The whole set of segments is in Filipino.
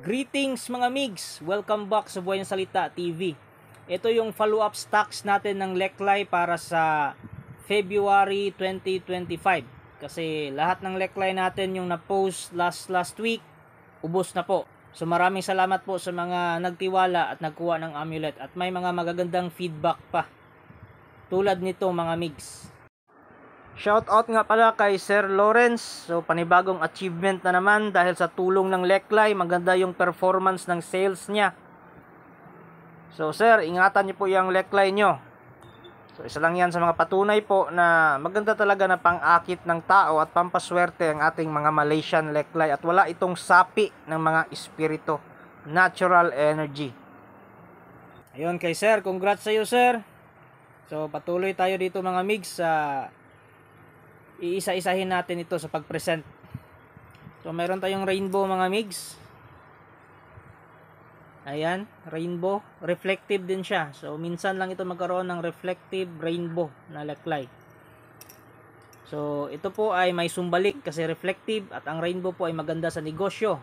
Greetings mga migs! Welcome back sa Buhay ng Salita TV. Ito yung follow-up stocks natin ng Leklay para sa February 2025. Kasi lahat ng Leklay natin yung na-post last week, ubos na po. So maraming salamat po sa mga nagtiwala at nagkuha ng amulet. At may mga magagandang feedback pa. Tulad nito mga migs. Shoutout nga pala kay Sir Lawrence. So panibagong achievement na naman dahil sa tulong ng Leklay, maganda yung performance ng sales niya. So sir, ingatan niyo po yung Leklay nyo. So isa lang yan sa mga patunay po na maganda talaga na pang-akit ng tao at pampaswerte ang ating mga Malaysian Leklay at wala itong sapi ng mga espiritu. Natural energy. Ayun kay sir, congrats sa iyo sir. So patuloy tayo dito mga migs sa iisa-isahin natin ito sa pag-present. So meron tayong rainbow mga migs. Ayan, rainbow, reflective din siya. So minsan lang ito magkaroon ng reflective rainbow na Leklay. So ito po ay may sumbalik kasi reflective at ang rainbow po ay maganda sa negosyo.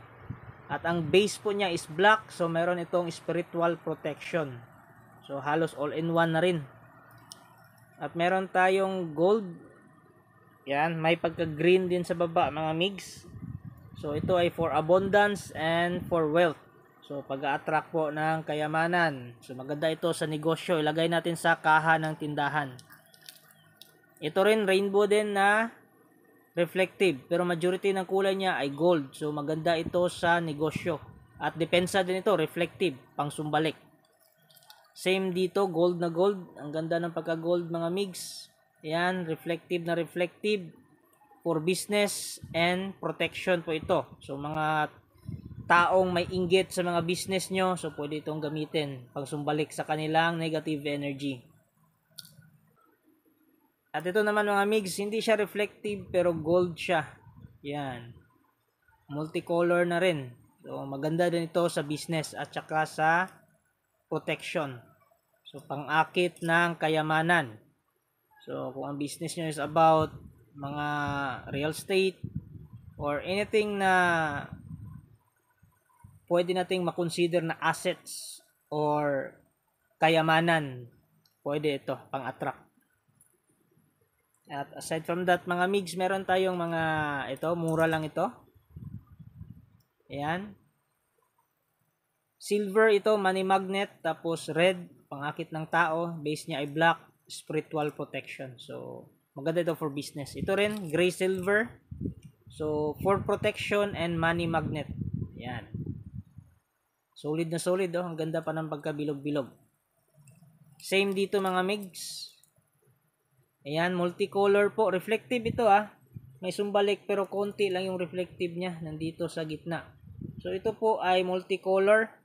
At ang base po niya is black, so meron itong spiritual protection. So halos all in one na rin. At meron tayong gold. Yan, may pagka-green din sa baba mga migs. So ito ay for abundance and for wealth. So pag-a-attract po ng kayamanan. So maganda ito sa negosyo. Ilagay natin sa kaha ng tindahan. Ito rin rainbow din na reflective. Pero majority ng kulay niya ay gold. So maganda ito sa negosyo. At depensa din ito, reflective, pang sumbalik. Same dito, gold na gold. Ang ganda ng pagka-gold mga migs. Yan, reflective na reflective for business and protection po ito. So mga taong may inggit sa mga business nyo, so pwede itong gamitin pag sumbalik sa kanilang negative energy. At ito naman mga migs, hindi siya reflective pero gold siya. Yan. Multicolor na rin. So maganda din ito sa business at saka sa protection. So pang-akit ng kayamanan. So, kung ang business nyo is about mga real estate or anything na pwede nating makonsider na assets or kayamanan, pwede ito pang-attract. At aside from that, mga migs, meron tayong mga, ito, mura lang ito. Ayan. Silver ito, money magnet, tapos red, pang-akit ng tao, base niya ay black. Spiritual protection. So, maganda ito for business. Ito rin, gray silver. So, for protection and money magnet. Yan. Solid na solid, oh. Ang ganda pa ng pagkabilog-bilog. Same dito mga migs. Ayan, multicolor po. Reflective ito, ah. May sumbalik pero konti lang yung reflective niya. Nandito sa gitna. So, ito po ay multicolor.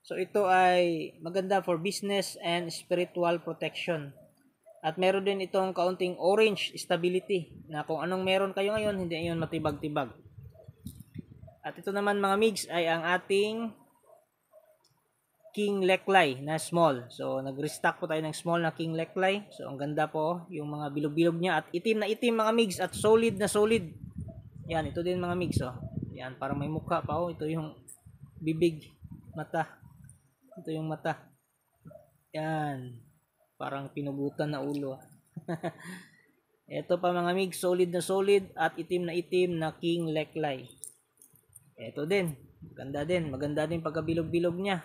So ito ay maganda for business and spiritual protection. At meron din itong kaunting orange stability na kung anong meron kayo ngayon, hindi yun matibag-tibag. At ito naman mga migs ay ang ating King Leklay na small. So nag-restock po tayo ng small na King Leklay. So ang ganda po yung mga bilog-bilog niya at itim na itim mga migs at solid na solid. Yan, ito din mga migs, oh. Yan, parang may mukha pa, oh. Ito yung bibig, mata. Ito yung mata. Yan. Parang pinugutan na ulo. Ito pa mga mig, solid na solid at itim na King Leklay. Ito din. Maganda din. Maganda din pagkabilog-bilog niya.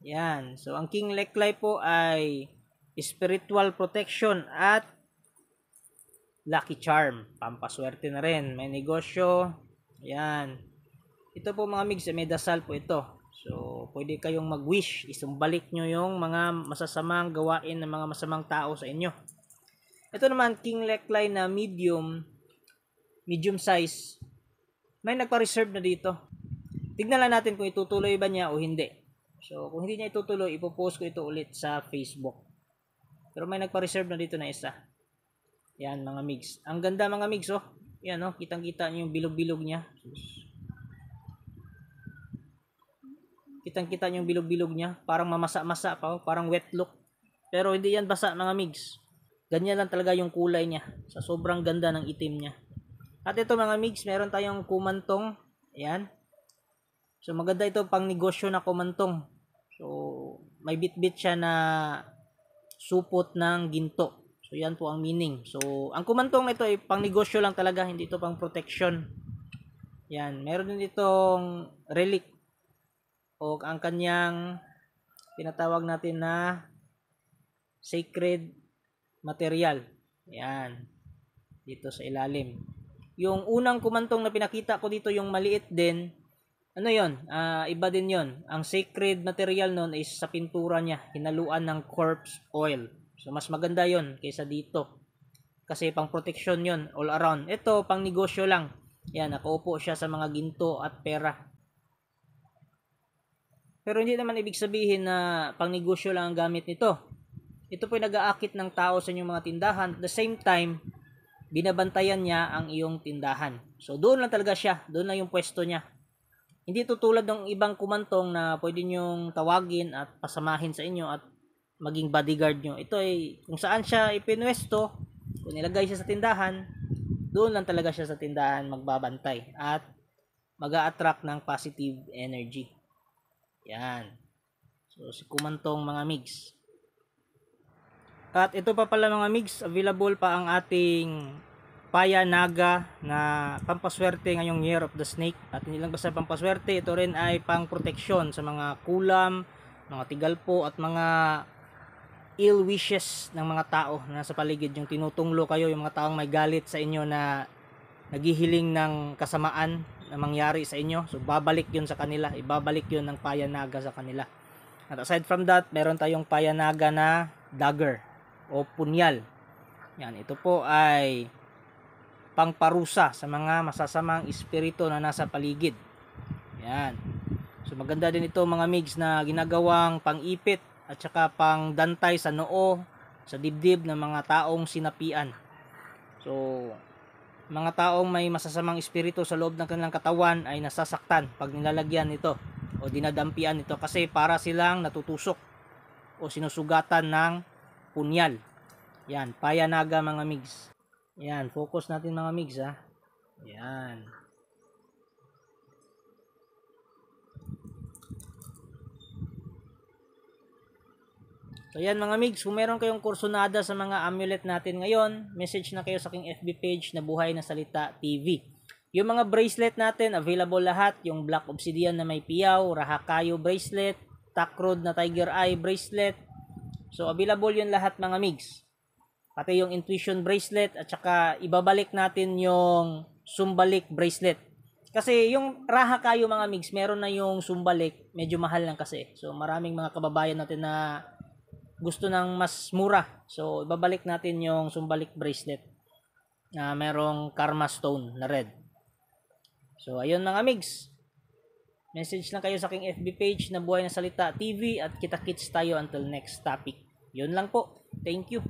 Yan. So, ang King Leklay po ay spiritual protection at lucky charm. Pampaswerte na rin. May negosyo. Yan. Ito po mga mig, may dasal po ito. So, pwede kayong mag-wish, isumbalik nyo yung mga masasamang gawain ng mga masamang tao sa inyo. Ito naman, King Leklay na medium size. May nagpa-reserve na dito. Tignan lang natin kung itutuloy ba niya o hindi. So, kung hindi niya itutuloy, ipopost ko ito ulit sa Facebook. Pero may nagpa-reserve na dito na isa. Yan, mga migs. Ang ganda mga migs, oh. Yan, oh. Kitang-kita nyo yung bilog-bilog niya. Kitang-kita yung bilog-bilog niya. Parang mamasa-masa pa. Oh. Parang wet look. Pero hindi yan basa mga migs. Ganyan lang talaga yung kulay niya. Sa sobrang ganda ng itim niya. At ito mga migs, meron tayong kumantong. Ayan. So maganda ito pang negosyo na kumantong. So may bit-bit siya na supot ng ginto. So yan po ang meaning. So ang kumantong na ito ay pang negosyo lang talaga, hindi ito pang protection. Yan, meron din itong relic o ang kanyang tinatawag natin na sacred material. Yan, dito sa ilalim. Yung unang kumantong na pinakita ko dito, yung maliit din, ano yon? Iba din yon. Ang sacred material nun is sa pintura niya, hinaluan ng corpse oil. So mas maganda yon kaysa dito. Kasi pang protection yon all around. Ito pang negosyo lang. Yan, nakaupo siya sa mga ginto at pera. Pero hindi naman ibig sabihin na pang negosyo lang ang gamit nito. Ito po ay nag-aakit ng tao sa inyong mga tindahan. At the same time, binabantayan niya ang iyong tindahan. So doon lang talaga siya. Doon lang yung pwesto niya. Hindi tutulad ng ibang kumantong na pwede nyong tawagin at pasamahin sa inyo at maging bodyguard nyo. Ito ay kung saan siya ipinwesto, kung nilagay siya sa tindahan, doon lang talaga siya sa tindahan magbabantay at mag-a-attract ng positive energy. Yan. So si kumantong mga migs. At ito pa pala mga migs, available pa ang ating Paya Naga na pampaswerte ngayong Year of the Snake. At hindi lang basta pampaswerte, ito rin ay pang proteksyon sa mga kulam, mga tigalpo at mga ill wishes ng mga tao na sa paligid. Yung tinutunglo kayo, yung mga taong may galit sa inyo na naghihiling ng kasamaan na mangyari sa inyo. So babalik yun sa kanila, ibabalik yun ng Paya Naga sa kanila. At aside from that, meron tayong Paya Naga na dagger o punyal. Yan, ito po ay pangparusa sa mga masasamang espiritu na nasa paligid. Yan. So maganda din ito mga migs na ginagawang pang-ipit at saka pang dantay sa noo, sa dibdib ng mga taong sinapian. So mga taong may masasamang espiritu sa loob ng kanilang katawan ay nasasaktan pag nilalagyan ito o dinadampian ito kasi para silang natutusok o sinusugatan ng punyal. Yan, Paya Naga mga migs. Yan, focus natin mga migs ha. Yan. So yan mga migs, kung meron kayong kursunada sa mga amulet natin ngayon, message na kayo sa aking FB page na Buhay na Salita TV. Yung mga bracelet natin, available lahat. Yung Black Obsidian na may piyaw, Rahakayo bracelet, Takrod na Tiger Eye bracelet. So available yun lahat mga migs. Pati yung Intuition bracelet at saka ibabalik natin yung Sumbalik bracelet. Kasi yung Rahakayo mga migs, meron na yung Sumbalik, medyo mahal lang kasi. So maraming mga kababayan natin na gusto ng mas mura. So ibabalik natin yung Sumbalik bracelet na merong Karma Stone na red. So ayun mga migs. Message lang kayo sa aking FB page na Buhay na Salita TV at kita-kits tayo until next topic. Yun lang po. Thank you.